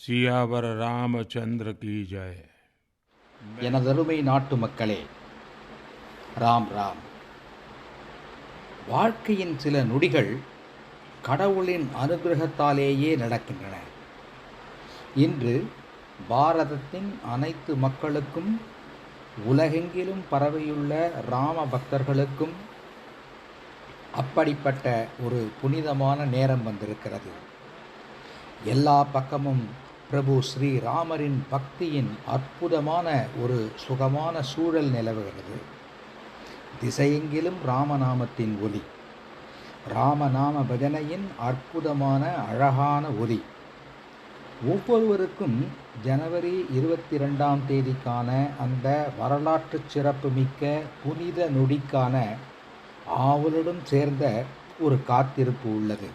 सियावर रामचंद्र की जय. எனதருமை நாட்டு மக்களே, ராம் ராம். வாழ்க்கையின் சில நொடிகள் கடவுளின் அனுகிரகத்தாலேயே நடக்கின்றன. இன்று பாரதத்தின் அனைத்து மக்களுக்கும், உலகெங்கிலும் பரவியுள்ள ராம பக்தர்களுக்கும் அப்படிப்பட்ட ஒரு புனிதமான நேரம் வந்திருக்கிறது. எல்லா பக்கமும் பிரபு ஸ்ரீராமரின் பக்தியின் அற்புதமான ஒரு சுகமான சூழல் நிலவுகிறது. திசையெங்கிலும் ராமநாமத்தின் ஒலி, ராமநாம பஜனையின் அற்புதமான அழகான ஒலி. ஒவ்வொருவருக்கும் ஜனவரி 22ஆம் தேதிக்கான அந்த வரலாற்று சிறப்பு மிக்க புனித நொடிக்கான ஆவலுடன் சேர்ந்த ஒரு காத்திருப்பு உள்ளது.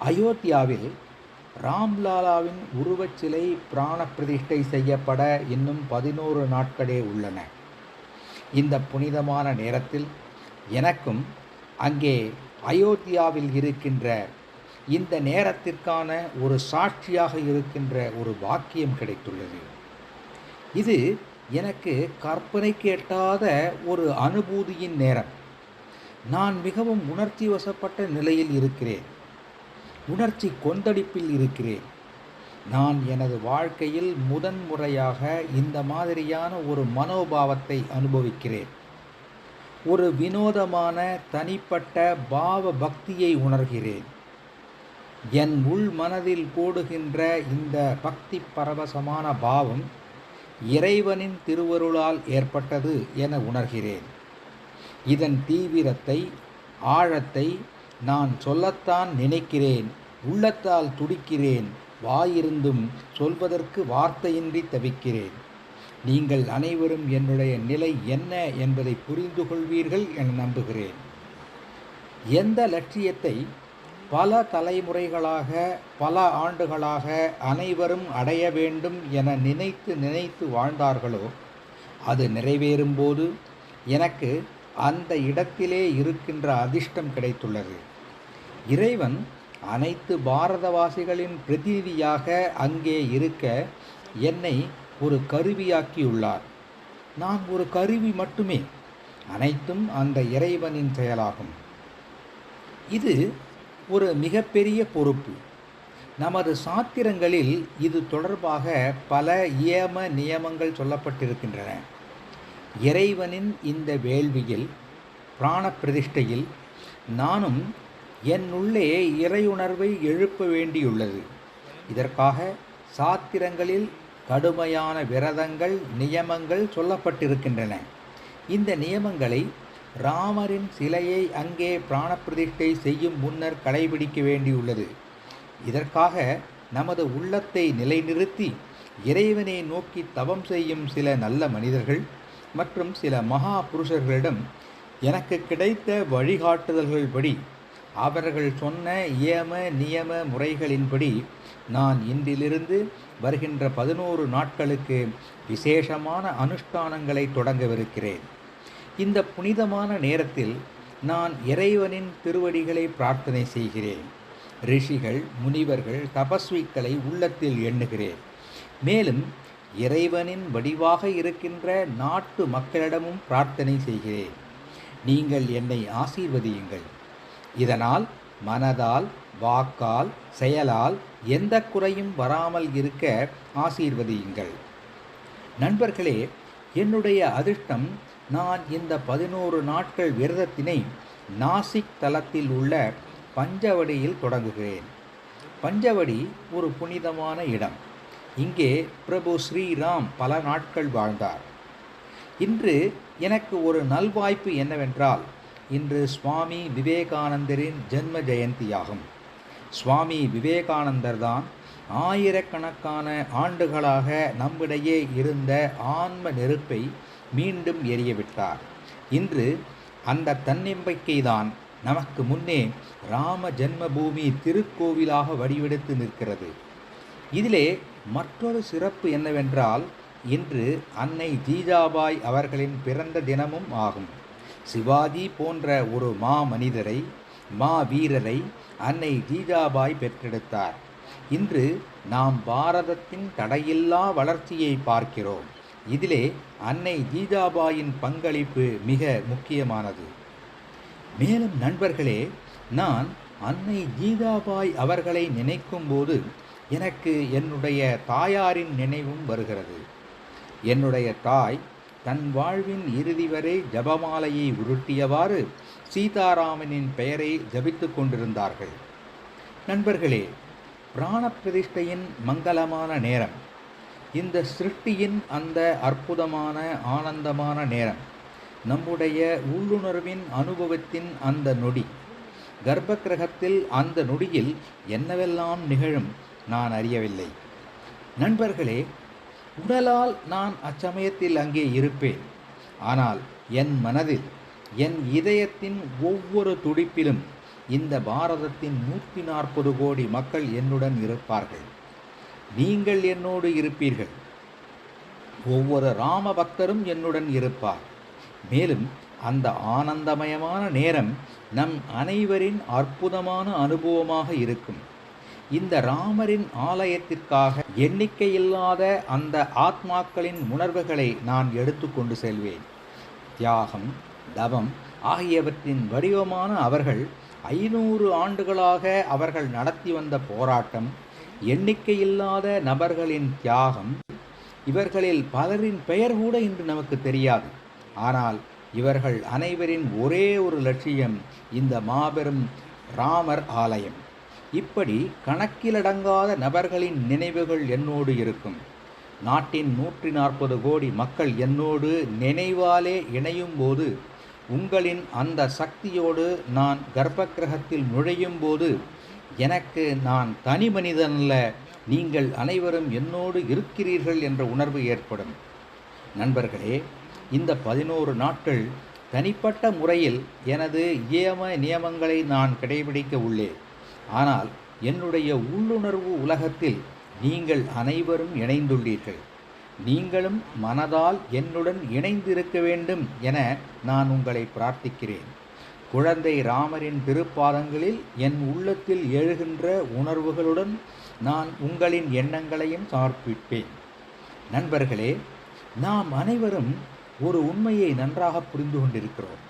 அயோத்தியாவில் ராம்லாலாவின் உருவச்சிலை பிராண பிரதிஷ்டை செய்யப்பட இன்னும் 11 நாட்களே உள்ளன. இந்த புனிதமான நேரத்தில் எனக்கும் அங்கே அயோத்தியாவில் இருக்கின்ற இந்த நேரத்திற்கான ஒரு சாட்சியாக இருக்கின்ற ஒரு பாக்கியம் கிடைத்துள்ளது. இது எனக்கு கற்பனைக்கு எட்டாத ஒரு அனுபூதியின் நேரம். நான் மிகவும் உணர்ச்சி வசப்பட்ட நிலையில் இருக்கிறேன். உணர்ச்சி கொந்தளிப்பில் இருக்கிறேன். நான் எனது வாழ்க்கையில் முதன்முறையாக இந்த மாதிரியான ஒரு மனோபாவத்தை அனுபவிக்கிறேன். ஒரு வினோதமான தனிப்பட்ட பாவ பக்தியை உணர்கிறேன். என் உள் மனதில் போடுகின்ற இந்த பக்தி பரவசமான பாவம் இறைவனின் திருவருளால் ஏற்பட்டது என உணர்கிறேன். இதன் தீவிரத்தை, ஆழத்தை நான் சொல்லத்தான் நினைக்கிறேன். உள்ளத்தால் துடிக்கிறேன். வாயிருந்தும் சொல்வதற்கு வார்த்தையின்றி தவிக்கிறேன். நீங்கள் அனைவரும் என்னுடைய நிலை என்ன என்பதை புரிந்து கொள்வீர்கள் என நம்புகிறேன். எந்த லட்சியத்தை பல தலைமுறைகளாக, பல ஆண்டுகளாக அனைவரும் அடைய வேண்டும் என நினைத்து வாழ்ந்தார்களோ, அது நிறைவேறும்போது எனக்கு அந்த இடத்திலே இருக்கின்ற அதிர்ஷ்டம் கிடைத்துள்ளது. இறைவன் அனைத்து பாரதவாசிகளின் பிரதிநிதியாக அங்கே இருக்க என்னை ஒரு கருவியாக்கியுள்ளார். நான் ஒரு கருவி மட்டுமே. அனைத்தும் அந்த இறைவனின் செயலாகும். இது ஒரு மிகப்பெரிய பொறுப்பு. நமது சாத்திரங்களில் இது தொடர்பாக பல நியமங்கள் சொல்லப்பட்டிருக்கின்றன. இறைவனின் இந்த வேள்வியில், பிராண பிரதிஷ்டையில் நானும் என்னுள்ளே இறையுணர்வை எழுப்ப வேண்டியுள்ளது. இதற்காக சாத்திரங்களில் கடுமையான விரதங்கள், நியமங்கள் சொல்லப்பட்டிருக்கின்றன. இந்த நியமங்களை ராமரின் சிலையை அங்கே பிராண பிரதிஷ்டை செய்யும் முன்னர் கடைபிடிக்க வேண்டியுள்ளது. இதற்காக நமது உள்ளத்தை நிலைநிறுத்தி இறைவனை நோக்கி தவம் செய்யும் சில நல்ல மனிதர்கள் மற்றும் சில மகா புருஷர்களிடம் எனக்கு கிடைத்த வழிகாட்டுதல்கள் படி, அவர்கள் சொன்ன நியம முறைகளின்படி நான் இன்றிலிருந்து வருகின்ற 11 நாட்களுக்கு விசேஷமான அனுஷ்டானங்களை தொடங்கவிருக்கிறேன். இந்த புனிதமான நேரத்தில் நான் இறைவனின் திருவடிகளை பிரார்த்தனை செய்கிறேன். ரிஷிகள், முனிவர்கள், தபஸ்விகளை உள்ளத்தில் எண்ணுகிறேன். மேலும் இறைவனின் வடிவாக இருக்கின்ற நாட்டு மக்களிடமும் பிரார்த்தனை செய்கிறேன். நீங்கள் என்னை ஆசீர்வதியுங்கள். இதனால் மனதால், வாக்கால், செயலால் எந்த குறையும் வராமல் இருக்க ஆசீர்வதியுங்கள். நண்பர்களே, என்னுடைய அதிர்ஷ்டம், நான் இந்த 11 நாட்கள் விரதத்தினை நாசிக் தலத்தில் உள்ள பஞ்சவடியில் தொடங்குகிறேன். பஞ்சவடி ஒரு புனிதமான இடம். இங்கே பிரபு ஸ்ரீராம் பல நாட்கள் வாழ்ந்தார். இன்று எனக்கு ஒரு நல்வாய்ப்பு என்னவென்றால், இன்று சுவாமி விவேகானந்தரின் ஜென்ம ஜெயந்தியாகும். சுவாமி விவேகானந்தர் தான் ஆயிரக்கணக்கான ஆண்டுகளாக நம்மிடையே இருந்த ஆன்ம நெருப்பை மீண்டும் எரியவிட்டார். இன்று அந்த தன்னம்பிக்கைதான் நமக்கு முன்னே ராம ஜென்மபூமி திருக்கோவிலாக வடிவெடுத்து நிற்கிறது. இதிலே மற்றொரு சிறப்பு என்னவென்றால், இன்று அன்னை ஜீஜாபாய் அவர்களின் பிறந்த தினமும் ஆகும். சிவாஜி போன்ற ஒரு மாமனிதரை, வீரரை அன்னை ஜீஜாபாய் பெற்றெடுத்தார். இன்று நாம் பாரதத்தின் தடையில்லா வளர்ச்சியை பார்க்கிறோம். இதிலே அன்னை ஜீஜாபாயின் பங்களிப்பு மிக முக்கியமானது. மேலும் நண்பர்களே, நான் அன்னை ஜீஜாபாய் அவர்களை நினைக்கும்போது எனக்கு என்னுடைய தாயாரின் நினைவும் வருகிறது. என்னுடைய தாய் தன் வாழ்வின் இறுதி வரை ஜபமாலையை உருட்டியவாறு சீதாராமனின் பெயரை ஜபித்து கொண்டிருந்தார்கள். நண்பர்களே, பிராணப்பிரதிஷ்டையின் மங்களமான நேரம், இந்த சிருஷ்டியின் அந்த அற்புதமான ஆனந்தமான நேரம், நம்முடைய உள்ளுணர்வின் அனுபவத்தின் அந்த நொடி, கர்ப்ப கிரகத்தில் அந்த நொடியில் என்னவெல்லாம் நிகழும் நான் அறியவில்லை. நண்பர்களே, உடலால் நான் அச்சமயத்தில் அங்கே இருப்பேன். ஆனால் என் மனதில், என் இதயத்தின் ஒவ்வொரு துடிப்பிலும் இந்த பாரதத்தின் 140 கோடி மக்கள் என்னுடன் இருப்பார்கள். நீங்கள் என்னோடு இருப்பீர்கள். ஒவ்வொரு ராம பக்தரும் என்னுடன் இருப்பார். மேலும் அந்த ஆனந்தமயமான நேரம் நம் அனைவரின் அற்புதமான அனுபவமாக இருக்கும். இந்த ராமரின் ஆலயத்திற்காக எண்ணிக்கையில்லாத அந்த ஆத்மாக்களின் உணர்வுகளை நான் எடுத்துக்கொண்டு செல்வேன். தியாகம், தவம் ஆகியவற்றின் வடிவமான அவர்கள் 500 ஆண்டுகளாக அவர்கள் நடத்தி வந்த போராட்டம், எண்ணிக்கையில்லாத நபர்களின் தியாகம், இவர்களில் பலரின் பெயர் கூட இன்று நமக்கு தெரியாது. ஆனால் இவர்கள் அனைவரின் ஒரே ஒரு லட்சியம் இந்த மாபெரும் ராமர் ஆலயம். இப்படி கணக்கிலடங்காத நபர்களின் நினைவுகள் என்னோடு இருக்கும். நாட்டின் 140 கோடி மக்கள் என்னோடு நினைவாலே இணையும் போது, உங்களின் அந்த சக்தியோடு நான் கர்ப்ப கிரகத்தில் நுழையும் போது எனக்கு நான் தனி மனிதன் அல்ல, நீங்கள் அனைவரும் என்னோடு இருக்கிறீர்கள் என்ற உணர்வு ஏற்படும். நண்பர்களே, இந்த 11 நாட்கள் தனிப்பட்ட முறையில் எனது நியமங்களை நான் கடைபிடிக்க உள்ளேன். ஆனால் என்னுடைய உள்ளுணர்வு உலகத்தில் நீங்கள் அனைவரும் இணைந்துள்ளீர்கள். நீங்களும் மனதால் என்னுடன் இணைந்திருக்க வேண்டும் என நான் உங்களை பிரார்த்திக்கிறேன். குழந்தை ராமரின் திருப்பாதங்களில் என் உள்ளத்தில் எழுகின்ற உணர்வுகளுடன் நான் உங்களின் எண்ணங்களையும் சமர்ப்பிப்பேன். நண்பர்களே, நாம் அனைவரும் ஒரு உண்மையை நன்றாக புரிந்து கொண்டிருக்கிறோம்.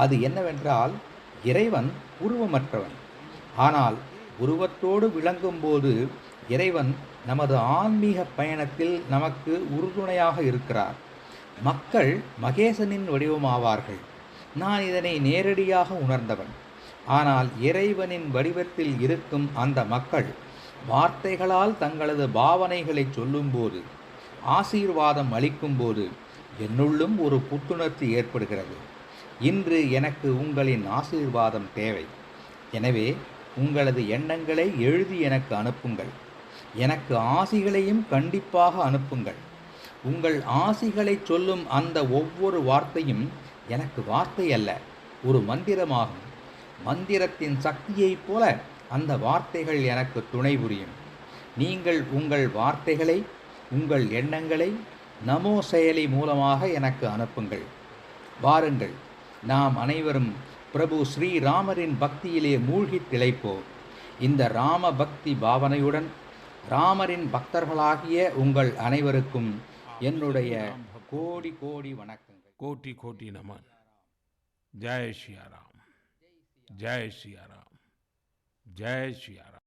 அது என்னவென்றால், இறைவன் உருவமற்றவன். ஆனால் உருவத்தோடு விளங்கும்போது இறைவன் நமது ஆன்மீக பயணத்தில் நமக்கு உறுதுணையாக இருக்கிறார். மக்கள் மகேசனின் வடிவமாவார்கள். நான் இதனை நேரடியாக உணர்ந்தவன். ஆனால் இறைவனின் வடிவத்தில் இருக்கும் அந்த மக்கள் வார்த்தைகளால் தங்களது பாவனைகளை சொல்லும்போது, ஆசீர்வாதம் அளிக்கும்போது என்னுள்ளும் ஒரு புத்துணர்ச்சி ஏற்படுகிறது. இன்று எனக்கு உங்களின் ஆசீர்வாதம் தேவை. எனவே உங்களது எண்ணங்களை எழுதி எனக்கு அனுப்புங்கள். எனக்கு ஆசிகளையும் கண்டிப்பாக அனுப்புங்கள். உங்கள் ஆசிகளை சொல்லும் அந்த ஒவ்வொரு வார்த்தையும் எனக்கு வார்த்தை அல்ல, ஒரு மந்திரமாகும். மந்திரத்தின் சக்தியைப் போல அந்த வார்த்தைகள் எனக்கு துணை புரியும். நீங்கள் உங்கள் வார்த்தைகளை, உங்கள் எண்ணங்களை நமோ செயலி மூலமாக எனக்கு அனுப்புங்கள். வாருங்கள், நாம் அனைவரும் பிரபு ஸ்ரீராமரின் பக்தியிலே மூழ்கி திளைப்போம். இந்த ராம பக்தி பாவனையுடன் ராமரின் பக்தர்களாகிய உங்கள் அனைவருக்கும் என்னுடைய கோடி கோடி வணக்கங்கள். कोटि कोटि नमन। जय सिया राम, जय सिया राम, जय सिया राम।